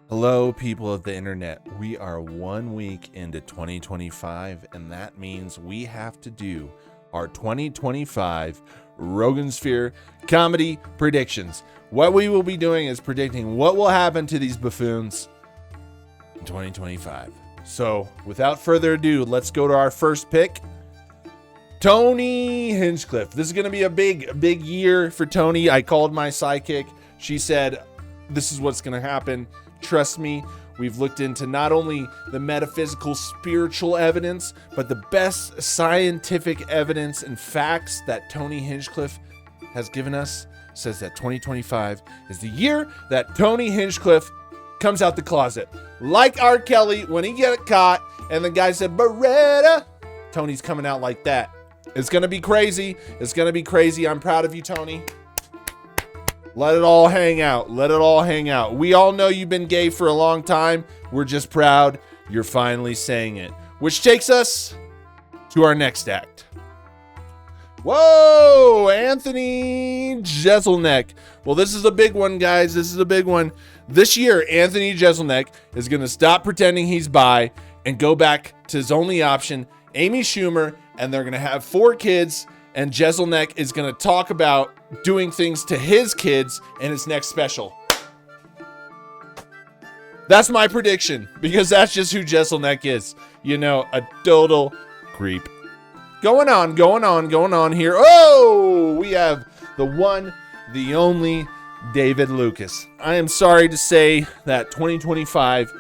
Hello, people of the internet. We are 1 week into 2025, and that means we have to do our 2025 Rogansphere comedy predictions. What we will be doing is predicting what will happen to these buffoons in 2025. So, without further ado, let's go to our first pick. Tony Hinchcliffe. This is going to be a big year for Tony. I called my sidekick. She said, this is what's going to happen. Trust me, we've looked into not only the metaphysical, spiritual evidence, but the best scientific evidence and facts that Tony Hinchcliffe has given us. Says that 2025 is the year that Tony Hinchcliffe comes out the closet. Like R. Kelly, when he got caught and the guy said, Beretta, Tony's coming out like that. It's going to be crazy. It's going to be crazy. I'm proud of you, Tony. Let it all hang out. Let it all hang out. We all know you've been gay for a long time. We're just proud you're finally saying it. Which takes us to our next act. Whoa, Anthony Jeselnik. Well, this is a big one, guys. This is a big one. This year, Anthony Jeselnik is going to stop pretending he's bi and go back to his only option, Amy Schumer, and they're going to have 4 kids, and Jeselnik is going to talk about doing things to his kids in his next special. That's my prediction, because that's just who Jeselnik is. You know, a total creep. Going on here. Oh, we have the one, the only David Lucas. I am sorry to say that 2025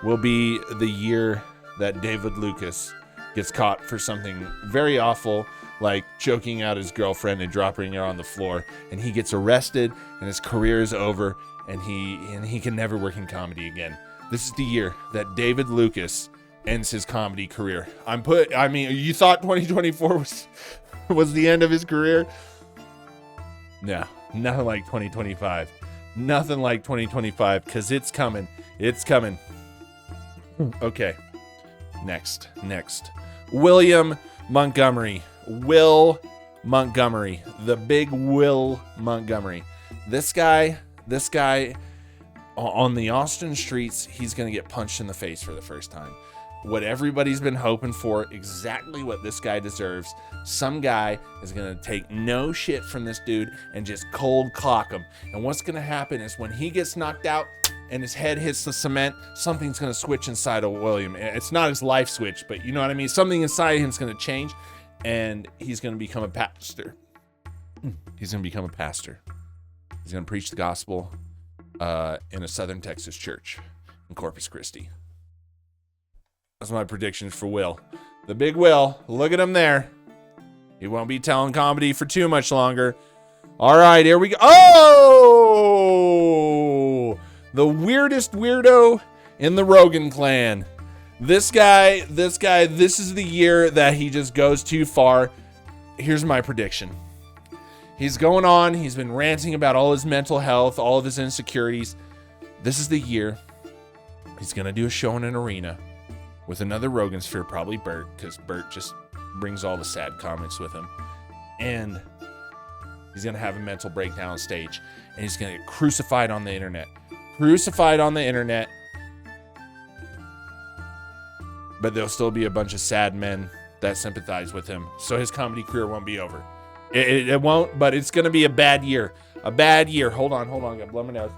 will be the year that David Lucas gets caught for something very awful, like choking out his girlfriend and dropping her on the floor, and he gets arrested and his career is over, and he can never work in comedy again. This is the year that David Lucas ends his comedy career. You thought 2024 was the end of his career? No, nothing like 2025. Nothing like 2025, because it's coming. It's coming. Okay. Next. William Montgomery. Will Montgomery. The big Will Montgomery. This guy on the Austin streets, he's going to get punched in the face for the first time. What everybody's been hoping for, exactly what this guy deserves. Some guy is going to take no shit from this dude and just cold clock him. And what's going to happen is when he gets knocked out and his head hits the cement, something's going to switch inside of William. It's not his life switch, but you know what I mean? Something inside him is going to change, and he's going to become a pastor. He's going to become a pastor. He's going to preach the gospel in a Southern Texas church in Corpus Christi. That's my predictions for Will. The big Will. Look at him there. He won't be telling comedy for too much longer. All right, here we go. Oh! The weirdest weirdo in the Rogan clan. This guy, this is the year that he just goes too far. Here's my prediction. He's going on. He's been ranting about all his mental health, all of his insecurities. This is the year he's going to do a show in an arena with another Rogansphere, probably Bert, because Bert just brings all the sad comics with him. And he's going to have a mental breakdown on stage. And he's going to get crucified on the internet. But there'll still be a bunch of sad men that sympathize with him. So his comedy career won't be over. It won't, but it's going to be a bad year. A bad year. Hold on. I got blood in my nose.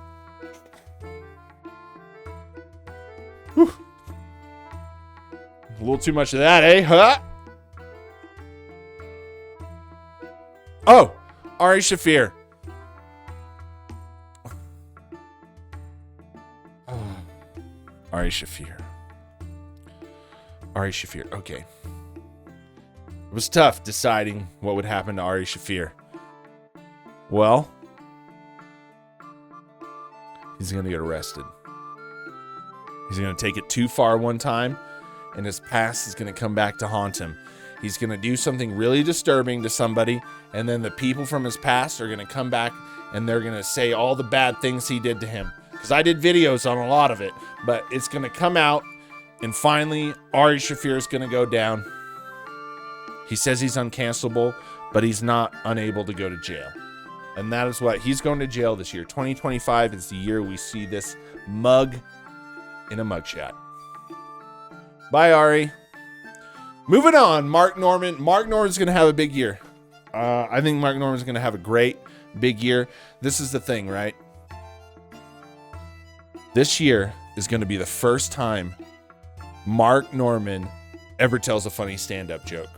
Whew. A little too much of that, eh? Huh? Oh, Ari Shaffir. Ari Shaffir. Okay. It was tough deciding what would happen to Ari Shaffir. Well, he's going to get arrested. He's going to take it too far one time, and his past is going to come back to haunt him. He's going to do something really disturbing to somebody, and then the people from his past are going to come back, and they're going to say all the bad things he did to him. Because I did videos on a lot of it, but it's going to come out, and finally, Ari Shaffir is going to go down. He says he's uncancelable, but he's not unable to go to jail. And that is what he's going to jail this year. 2025 is the year we see this mug in a mugshot. Bye, Ari. Moving on, Mark Norman. Mark Norman's going to have a big year. I think Mark Norman's going to have a great big year. This is the thing, right? This year is going to be the first time Mark Norman ever tells a funny stand-up joke.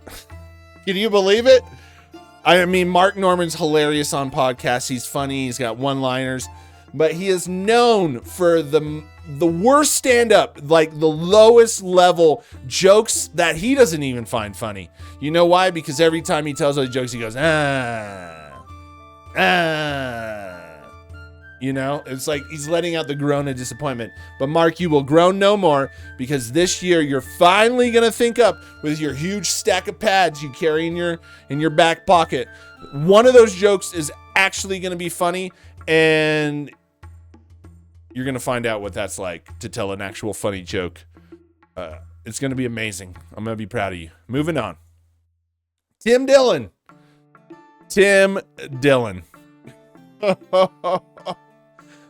Can you believe it? I mean, Mark Norman's hilarious on podcasts. He's funny. He's got one-liners. But he is known for the worst stand-up, like the lowest level jokes that he doesn't even find funny. You know why? Because every time he tells those jokes, he goes, You know, it's like he's letting out the groan of disappointment. But Mark, you will groan no more, because this year you're finally going to think up with your huge stack of pads you carry in your back pocket. One of those jokes is actually going to be funny, and you're going to find out what that's like to tell an actual funny joke. It's going to be amazing. I'm going to be proud of you. Moving on. Tim Dillon.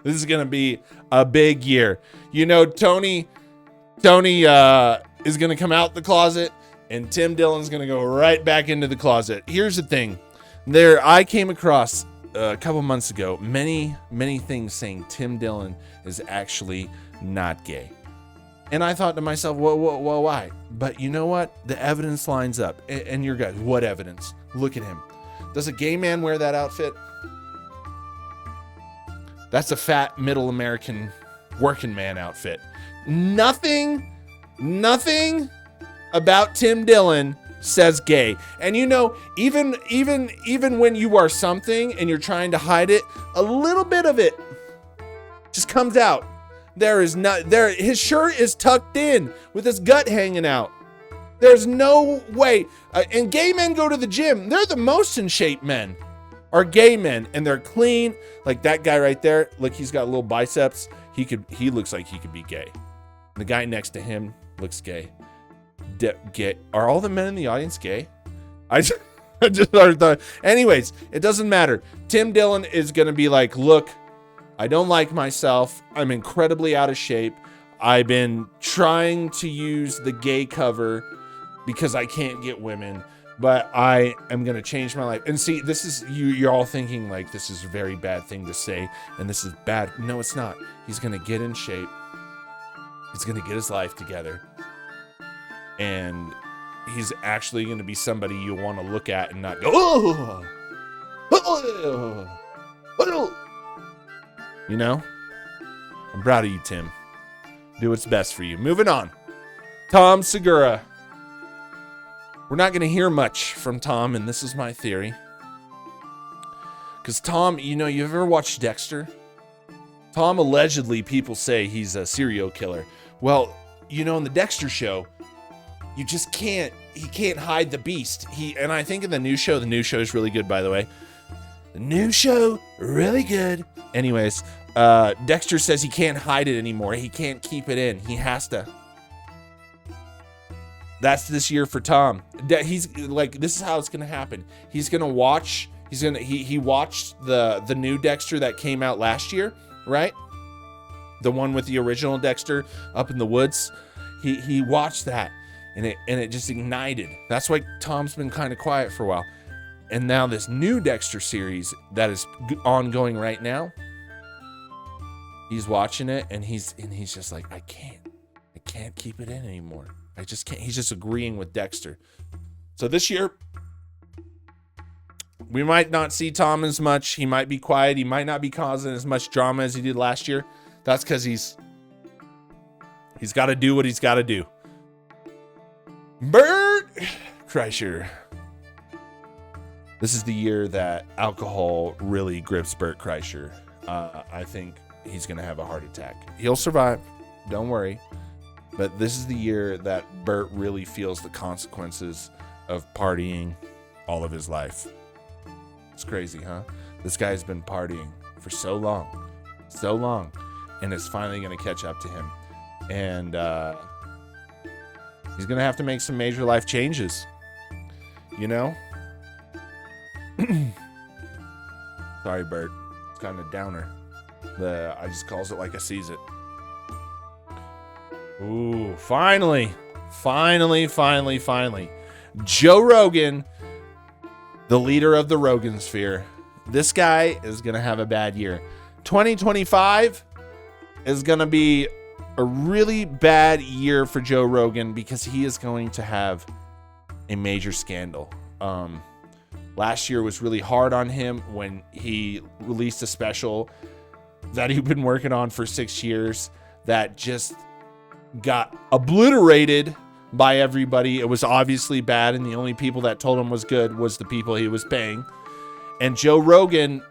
This is going to be a big year. You know, Tony is going to come out the closet, and Tim Dillon's going to go right back into the closet. Here's the thing. I came across a couple months ago many things saying Tim Dillon is actually not gay. And I thought to myself, well, why? But you know what? The evidence lines up. And you're guys, what evidence? Look at him. Does a gay man wear that outfit? That's a fat middle American working man outfit. Nothing about Tim Dillon says gay. And you know, even when you are something and you're trying to hide it, a little bit of it just comes out. His shirt is tucked in with his gut hanging out. There's no way. And gay men go to the gym. They're the most in shape men. Are gay men, and they're clean. Like that guy right there. Look, he's got little biceps. He looks like he could be gay. The guy next to him looks gay. Gay. Are all the men in the audience gay? I just thought. Anyways, it doesn't matter. Tim Dillon is gonna be like, look, I don't like myself. I'm incredibly out of shape. I've been trying to use the gay cover because I can't get women. But I am going to change my life. And see, this is, you're all thinking like this is a very bad thing to say. And this is bad. No, it's not. He's going to get in shape. He's going to get his life together. And he's actually going to be somebody you want to look at and not go, oh. You know? I'm proud of you, Tim. Do what's best for you. Moving on. Tom Segura. We're not going to hear much from Tom, and this is my theory. Because Tom, you know, you ever watched Dexter? Tom, allegedly, people say he's a serial killer. Well, you know, in the Dexter show, you just he can't hide the beast. And I think in the new show is really good, by the way. The new show, really good. Anyways, Dexter says he can't hide it anymore. He can't keep it in. He has to. That's this year for Tom. He's like, this is how it's gonna happen. He's gonna watch. He watched the new Dexter that came out last year, right? The one with the original Dexter up in the woods. He watched that, and it just ignited. That's why Tom's been kind of quiet for a while. And now this new Dexter series that is ongoing right now. He's watching it, and he's just like, I can't keep it in anymore. I just can't. He's just agreeing with Dexter. So this year, we might not see Tom as much. He might be quiet. He might not be causing as much drama as he did last year. That's because he's got to do what he's got to do. Bert Kreischer. This is the year that alcohol really grips Bert Kreischer. I think he's going to have a heart attack. He'll survive. Don't worry. But this is the year that Bert really feels the consequences of partying all of his life. It's crazy, huh? This guy's been partying for so long, and it's finally going to catch up to him. And he's going to have to make some major life changes, you know? Sorry, Bert. It's kind of downer. I just calls it like I sees it. Ooh, finally. Joe Rogan, the leader of the Rogansphere. This guy is going to have a bad year. 2025 is going to be a really bad year for Joe Rogan because he is going to have a major scandal. Last year was really hard on him when he released a special that he'd been working on for 6 years that just got obliterated by everybody. It was obviously bad, and the only people that told him was good was the people he was paying. And Joe Rogan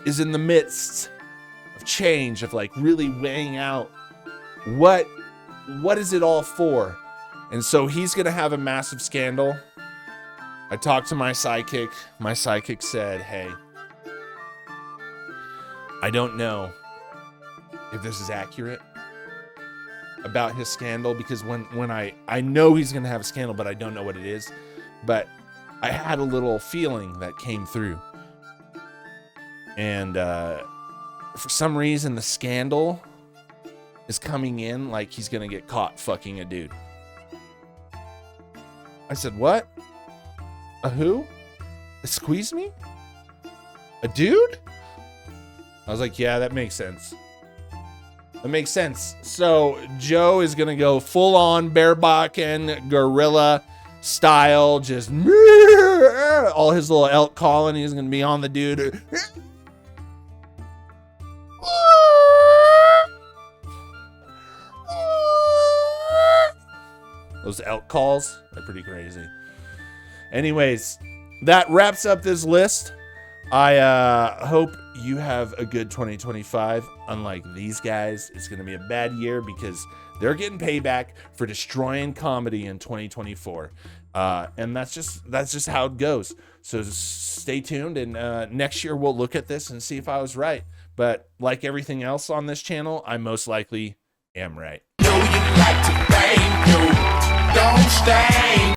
is in the midst of change, of like really weighing out what is it all for. And so he's going to have a massive scandal. I talked to my psychic. My psychic said, hey, I don't know if this is accurate about his scandal, because when I know he's going to have a scandal, but I don't know what it is. But I had a little feeling that came through. And for some reason, the scandal is coming in like he's going to get caught fucking a dude. I said, what? A who? A squeeze me? A dude? I was like, yeah, that makes sense. That makes sense. So Joe is going to go full on bareback and gorilla style. Just all his little elk calling. He's going to be on the dude. Those elk calls are pretty crazy. Anyways, that wraps up this list. I hope you have a good 2025. Unlike these guys, it's going to be a bad year because they're getting payback for destroying comedy in 2024. And that's just how it goes. So stay tuned, and next year we'll look at this and see if I was right. But like everything else on this channel, I most likely am right. Don't stay.